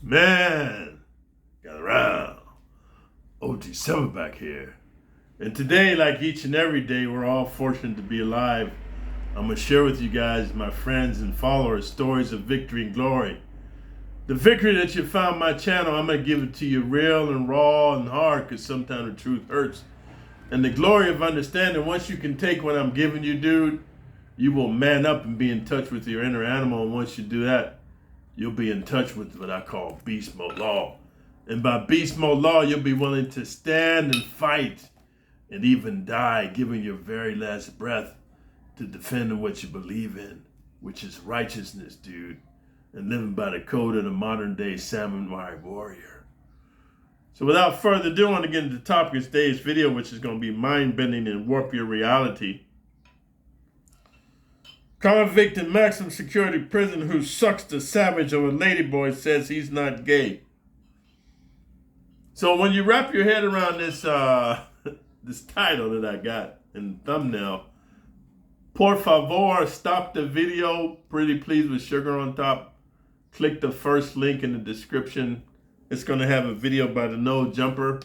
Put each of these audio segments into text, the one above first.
Man, got around. OG Silverback here. And today, like each and every day, we're all fortunate to be alive. I'm going to share with you guys, my friends and followers, stories of victory and glory. The victory that you found my channel, I'm going to give it to you real and raw and hard because sometimes the truth hurts. And the glory of understanding, once you can take what I'm giving you, dude, you will man up and be in touch with your inner animal. And once you do that, you'll be in touch with what I call beast mode law. And by beast mode law, you'll be willing to stand and fight and even die, giving your very last breath to defend what you believe in, which is righteousness, dude, and living by the code of the modern day samurai warrior. So without further ado, I want to get into the topic of today's video, which is going to be mind-bending and warp your reality. Convict in maximum security prison who sucks the savage of a ladyboy says he's not gay. So when you wrap your head around this this title that I got in the thumbnail, por favor, stop the video. Pretty please with sugar on top. Click the first link in the description. It's going to have a video by the No Jumper.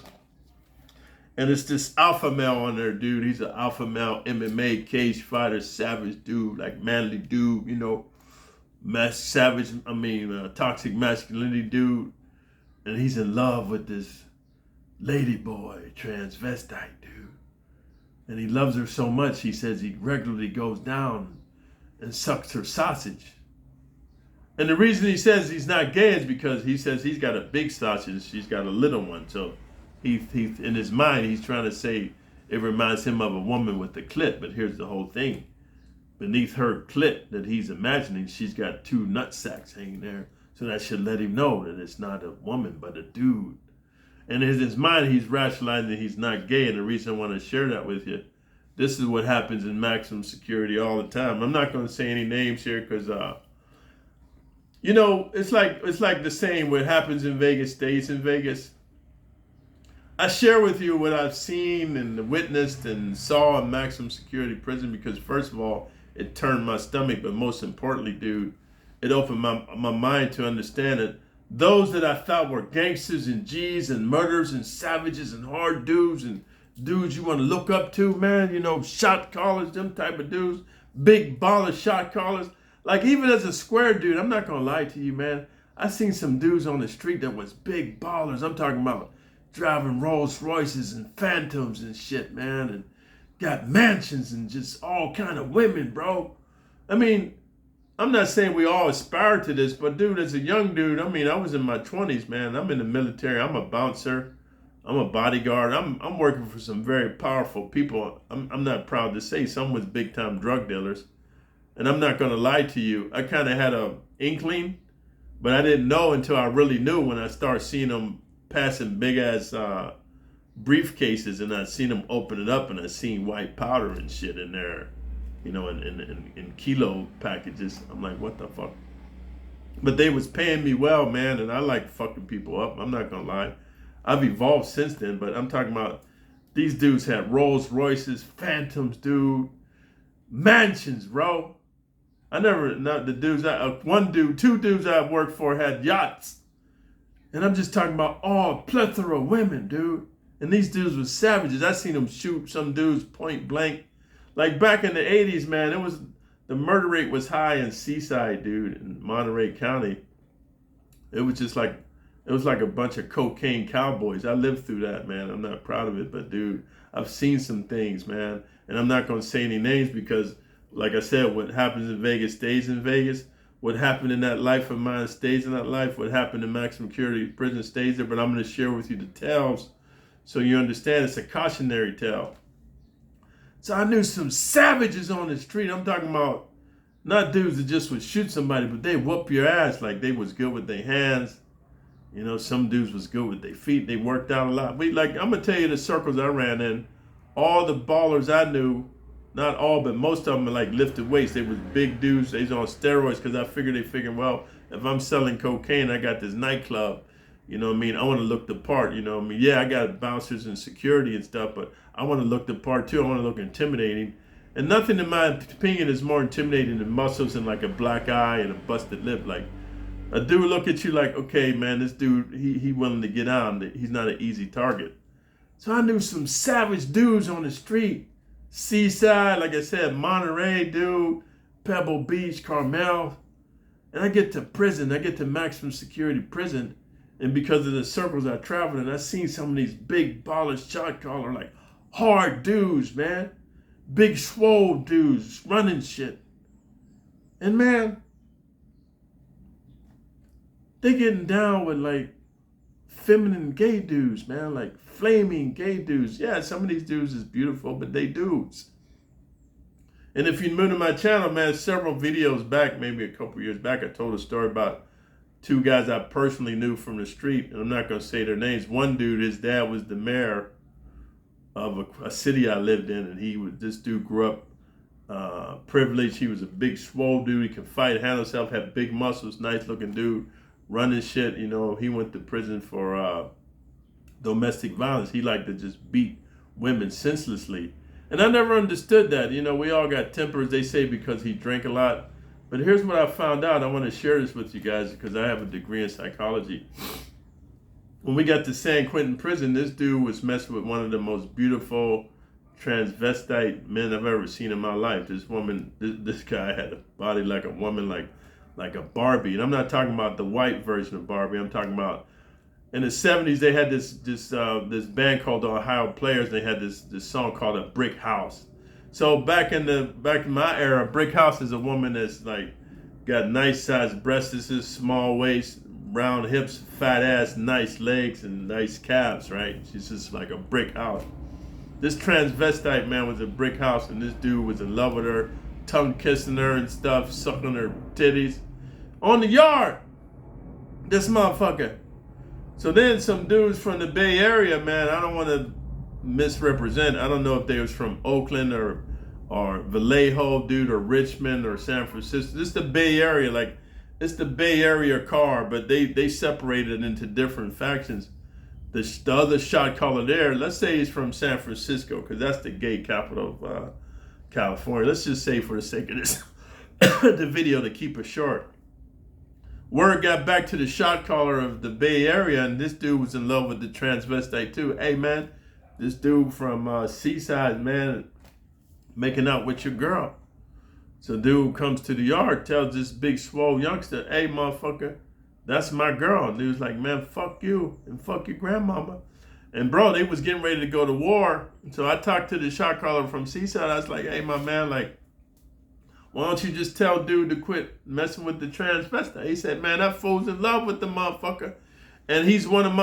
And it's this alpha male on there, dude. He's an alpha male MMA cage fighter, savage dude, like manly dude, you know, toxic masculinity dude. And he's in love with this lady boy, transvestite dude. And he loves her so much, he says he regularly goes down and sucks her sausage. And the reason he says he's not gay is because he says he's got a big sausage, she's got a little one. So he in his mind, he's trying to say it reminds him of a woman with a clit. But here's the whole thing. Beneath her clit that he's imagining, she's got two nut sacks hanging there. So that should let him know that it's not a woman, but a dude. And in his mind, he's rationalizing he's not gay. And the reason I want to share that with you, this is what happens in maximum security all the time. I'm not going to say any names here because, you know, it's like the same what happens in Vegas stays in Vegas. I share with you what I've seen and witnessed and saw in maximum security prison because, first of all, it turned my stomach. But most importantly, dude, it opened my mind to understand that those that I thought were gangsters and G's and murderers and savages and hard dudes and dudes you want to look up to, man, you know, shot callers, them type of dudes, big baller shot callers. Like even as a square dude, I'm not going to lie to you, man. I seen some dudes on the street that was big ballers. I'm talking about driving Rolls Royces and Phantoms and shit, man, and got mansions and just all kind of women, bro. I mean, I'm not saying we all aspire to this, but dude, as a young dude, I mean, I was in my 20s, man. I'm in the military. I'm a bouncer. I'm a bodyguard. I'm working for some very powerful people. I'm not proud to say some was big time drug dealers. And I'm not going to lie to you. I kind of had a inkling, but I didn't know until I really knew when I started seeing them passing big ass briefcases, and I seen them open it up, and I seen white powder and shit in there, you know, in kilo packages. I'm like, what the fuck? But they was paying me well, man, and I like fucking people up. I'm not gonna lie. I've evolved since then, but I'm talking about these dudes had Rolls Royces, Phantoms, dude, mansions, bro. Two dudes I worked for had yachts. And I'm just talking about all plethora of women, dude. And these dudes were savages. I seen them shoot some dudes point blank. Like back in the 80s, man, the murder rate was high in Seaside, dude, in Monterey County. It was like a bunch of cocaine cowboys. I lived through that, man. I'm not proud of it, but dude, I've seen some things, man. And I'm not going to say any names because, like I said, what happens in Vegas stays in Vegas. What happened in that life of mine stays in that life. What happened in maximum security prison stays there. But I'm going to share with you the tales so you understand it's a cautionary tale. So I knew some savages on the street. I'm talking about not dudes that just would shoot somebody, but they whoop your ass. Like they was good with their hands. You know, some dudes was good with their feet. They worked out a lot. I'm going to tell you the circles I ran in. All the ballers I knew, not all, but most of them are like lifted weights. They was big dudes. They was on steroids because they figured, well, if I'm selling cocaine, I got this nightclub. You know what I mean? I want to look the part. You know what I mean? Yeah, I got bouncers and security and stuff, but I want to look the part too. I want to look intimidating. And nothing in my opinion is more intimidating than muscles and like a black eye and a busted lip. Like A dude look at you like, okay, man, this dude, he willing to get out. He's not an easy target. So I knew some savage dudes on the street. Seaside, like I said, Monterey, dude, Pebble Beach, Carmel. And I get to prison. I get to maximum security prison. And because of the circles I traveled in, I seen some of these big ballers, shot caller, like hard dudes, man. Big swole dudes running shit. And man, they getting down with like feminine gay dudes, man, like flaming gay dudes. Yeah, some of these dudes is beautiful, but they dudes. And if you're new to my channel, man, several videos back, maybe a couple years back, I told a story about two guys I personally knew from the street, and I'm not going to say their names. One dude, his dad was the mayor of a city I lived in, and this dude grew up privileged. He was a big, swole dude. He could fight, handle himself, had big muscles, nice looking dude, running shit. You know, he went to prison for domestic violence. He liked to just beat women senselessly. And I never understood that. You know, we all got tempers, they say, because he drank a lot. But here's what I found out. I want to share this with you guys because I have a degree in psychology. When we got to San Quentin prison, this dude was messing with one of the most beautiful transvestite men I've ever seen in my life. This woman, this guy had a body like a woman, like a Barbie. And I'm not talking about the white version of Barbie. I'm talking about in the 70s, they had this band called the Ohio Players. They had this song called A Brick House. So back in my era, brick house is a woman that's like got nice sized breasts, small waist, round hips, fat ass, nice legs, and nice calves, right? She's just like a brick house. This transvestite man was a brick house, and this dude was in love with her, tongue kissing her and stuff, sucking her titties on the yard. This motherfucker. So then some dudes from the Bay Area, man, I don't want to misrepresent. I don't know if they was from Oakland or Vallejo, dude, or Richmond or San Francisco. This is the Bay Area, like it's the Bay Area car, but they separated into different factions. The other shot caller there, let's say he's from San Francisco, because that's the gay capital of California. Let's just say for the sake of this, the video to keep it short. Word got back to the shot caller of the Bay Area, and this dude was in love with the transvestite too. Hey man, this dude from Seaside, man, making out with your girl. So dude comes to the yard, tells this big swole youngster, hey motherfucker, that's my girl. And dude's like, man, fuck you and fuck your grandmama. And bro, they was getting ready to go to war. So I talked to the shot caller from Seaside. I was like, hey my man, like, why don't you just tell dude to quit messing with the transvestite? He said, man, that fool's in love with the motherfucker. And he's one of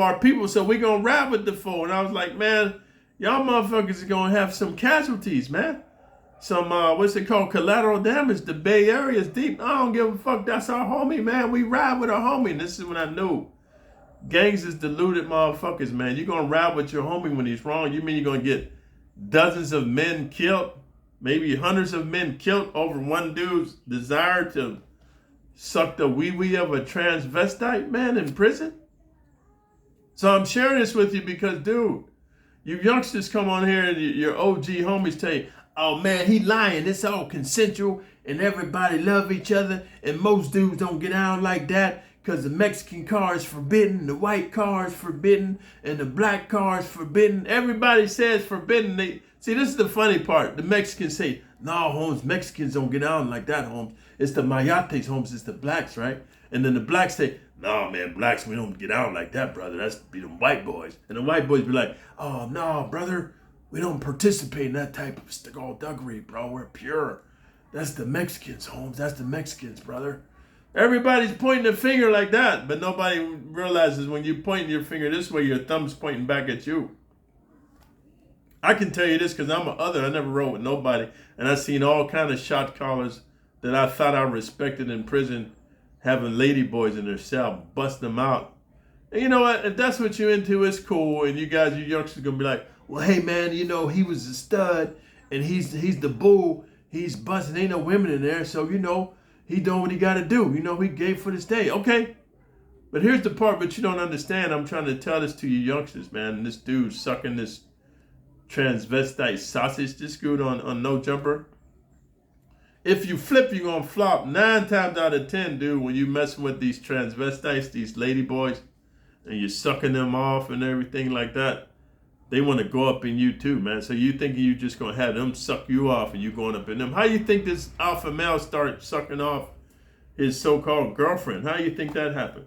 our people, so we gonna rap with the fool. And I was like, man, y'all motherfuckers are gonna have some casualties, man. Some, what's it called, collateral damage. The Bay Area is deep. I don't give a fuck, that's our homie, man. We ride with our homie. And this is when I knew. Gangs is deluded motherfuckers, man. You're gonna ride with your homie when he's wrong. You mean you're gonna get dozens of men killed? Maybe hundreds of men killed over one dude's desire to suck the wee-wee of a transvestite man in prison? So I'm sharing this with you because, dude, you youngsters come on here and your OG homies tell you, oh man, he lying, it's all consensual and everybody love each other and most dudes don't get out like that because the Mexican car is forbidden, the white car is forbidden, and the black car is forbidden. Everybody says forbidden. See, this is the funny part. The Mexicans say, no, Holmes, Mexicans don't get out like that, Holmes. It's the Mayates, Holmes, it's the blacks, right? And then the blacks say, no, man, blacks, we don't get out like that, brother. That's be them white boys. And the white boys be like, oh, no, brother, we don't participate in that type of skullduggery, bro. We're pure. That's the Mexicans, Holmes. That's the Mexicans, brother. Everybody's pointing a finger like that, but nobody realizes when you point your finger this way, your thumb's pointing back at you. I can tell you this because I'm an other. I never rode with nobody. And I've seen all kind of shot callers that I thought I respected in prison having lady boys in their cell, busting them out. And you know what? If that's what you're into, it's cool. And you guys, you youngsters, going to be like, well, hey, man, you know, he was a stud and he's the bull. He's busting. Ain't no women in there. So, you know, he doing what he got to do. You know, he gave for this day. Okay. But here's the part, but you don't understand. I'm trying to tell this to you youngsters, man. And this dude sucking this transvestite sausage, this dude on No Jumper. If you flip, you're going to flop 9 times out of 10, dude, when you messing with these transvestites, these lady boys, and you're sucking them off and everything like that. They want to go up in you too, man. So you think you just going to have them suck you off and you going up in them. How you think this alpha male start sucking off his so-called girlfriend? How you think that happened?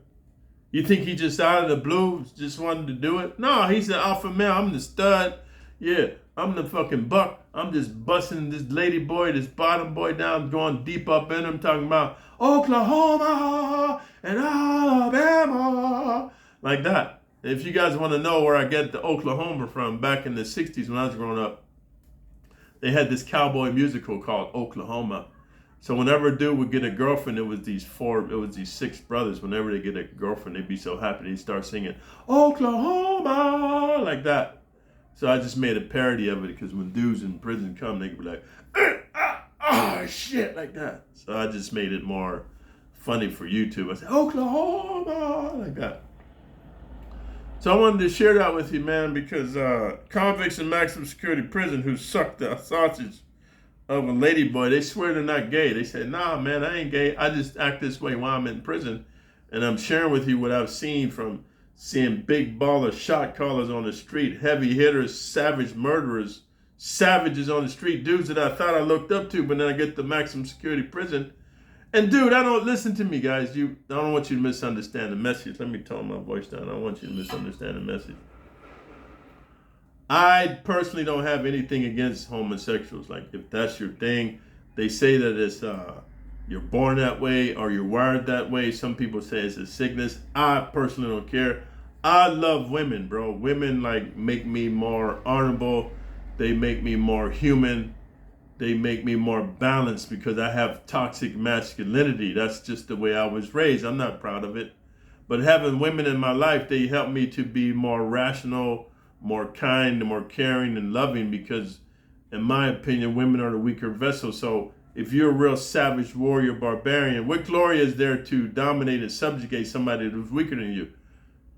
You think he just out of the blue just wanted to do it? No, he's an alpha male. I'm the stud. Yeah, I'm the fucking buck. I'm just busting this lady boy, this bottom boy down, going deep up in him, talking about Oklahoma and Alabama. Like that. If you guys want to know where I get the Oklahoma from, back in the 60s when I was growing up, they had this cowboy musical called Oklahoma. So whenever a dude would get a girlfriend, it was these 6 brothers. Whenever they get a girlfriend, they'd be so happy. They'd start singing Oklahoma like that. So I just made a parody of it, because when dudes in prison come, they could be like, shit, like that. So I just made it more funny for YouTube. I said, Oklahoma, like that. So I wanted to share that with you, man, because convicts in maximum security prison who suck the sausage of a ladyboy, they swear they're not gay. They say, nah, man, I ain't gay. I just act this way while I'm in prison. And I'm sharing with you what I've seen from seeing big baller shot callers on the street, heavy hitters, savage murderers, savages on the street, dudes that I thought I looked up to, but then I get to maximum security prison. And dude, I don't listen to me, guys. I don't want you to misunderstand the message. Let me tone my voice down. I don't want you to misunderstand the message. I personally don't have anything against homosexuals. Like, if that's your thing, they say that it's you're born that way or you're wired that way. Some people say it's a sickness. I personally don't care. I love women, bro. Women like make me more honorable. They make me more human. They make me more balanced, because I have toxic masculinity. That's just the way I was raised. I'm not proud of it. But having women in my life, they help me to be more rational, more kind, more caring and loving, because in my opinion, women are the weaker vessel. So if you're a real savage warrior barbarian, what glory is there to dominate and subjugate somebody who's weaker than you?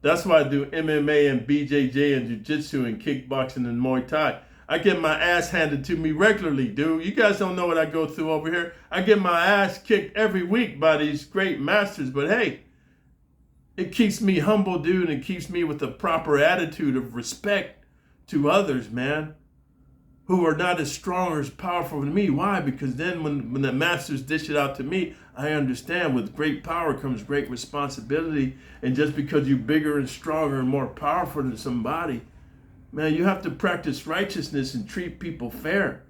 That's why I do MMA and BJJ and jiu-jitsu and kickboxing and Muay Thai. I get my ass handed to me regularly, dude. You guys don't know what I go through over here. I get my ass kicked every week by these great masters. But hey, it keeps me humble, dude. And it keeps me with a proper attitude of respect to others, man, who are not as strong or as powerful than me. Why? Because then when the masters dish it out to me, I understand with great power comes great responsibility. And just because you're bigger and stronger and more powerful than somebody, man, you have to practice righteousness and treat people fair.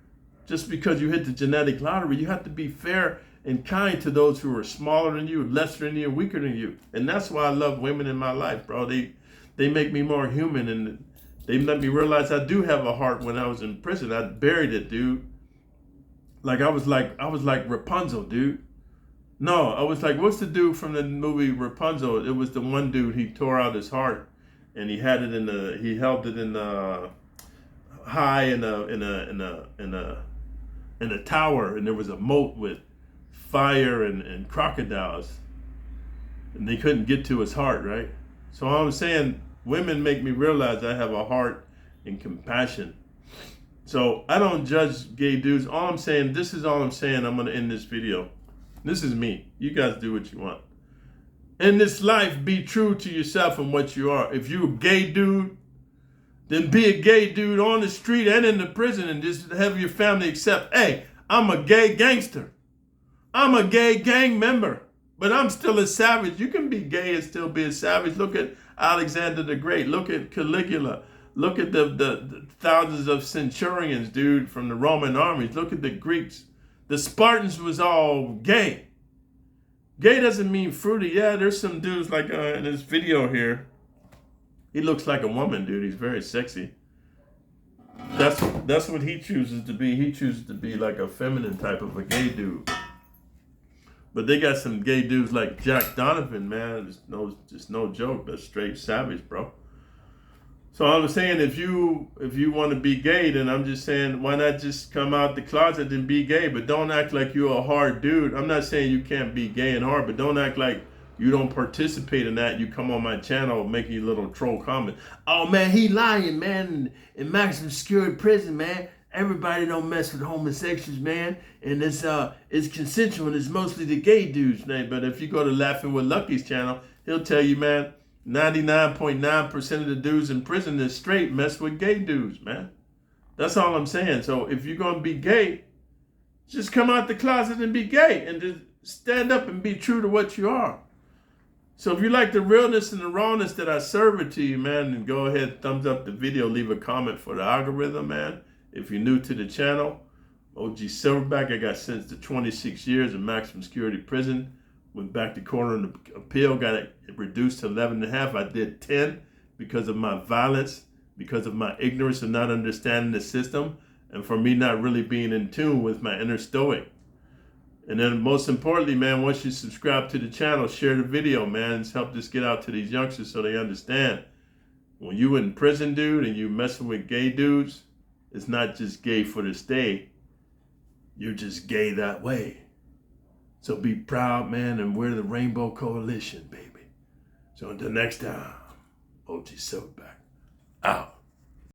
Just because you hit the genetic lottery, you have to be fair and kind to those who are smaller than you, lesser than you, weaker than you. And that's why I love women in my life, bro. They make me more human, and they let me realize I do have a heart. When I was in prison, I buried it, dude. Like I was like Rapunzel, dude. No, I was like, what's the dude from the movie Rapunzel? It was the one dude, he tore out his heart. And he held it in the high in a tower, and there was a moat with fire and crocodiles, and they couldn't get to his heart, right? So all I'm saying, women make me realize I have a heart and compassion. So I don't judge gay dudes. This is all I'm saying. I'm gonna end this video. This is me. You guys do what you want. In this life, be true to yourself and what you are. If you're a gay dude, then be a gay dude on the street and in the prison, and just have your family accept, hey, I'm a gay gangster. I'm a gay gang member, but I'm still a savage. You can be gay and still be a savage. Look at Alexander the Great. Look at Caligula. Look at the thousands of centurions, dude, from the Roman armies. Look at the Greeks. The Spartans was all gay. Gay doesn't mean fruity. Yeah, there's some dudes like in this video here. He looks like a woman, dude. He's very sexy. That's what he chooses to be. He chooses to be like a feminine type of a gay dude. But they got some gay dudes like Jack Donovan, man. Just no joke. That's straight savage, bro. So I'm saying, if you want to be gay, then I'm just saying, why not just come out the closet and be gay? But don't act like you're a hard dude. I'm not saying you can't be gay and hard, but don't act like you don't participate in that. You come on my channel making a little troll comment. Oh man, he lying, man. In maximum security prison, man. everybody don't mess with homosexuals, man. And it's consensual and it's mostly the gay dudes, man. But if you go to Laughing with Lucky's channel, he'll tell you, man, 99.9% of the dudes in prison is straight mess with gay dudes, man. That's all I'm saying. So if you're going to be gay, just come out the closet and be gay and just stand up and be true to what you are. So if you like the realness and the rawness that I serve it to you, man, then go ahead, thumbs up the video, leave a comment for the algorithm, man. If you're new to the channel, OG Silverback, I got sentenced to 26 years in maximum security prison. Went back to court on the appeal, got it reduced to 11 and a half. I did 10 because of my violence, because of my ignorance and not understanding the system, and for me not really being in tune with my inner stoic. And then most importantly, man, once you subscribe to the channel, share the video, man. It's helped this get out to these youngsters so they understand. When you in prison, dude, and you messing with gay dudes, it's not just gay for the stay. You're just gay that way. So be proud, man, and wear the Rainbow Coalition, baby. So until next time, OG Silverback, out.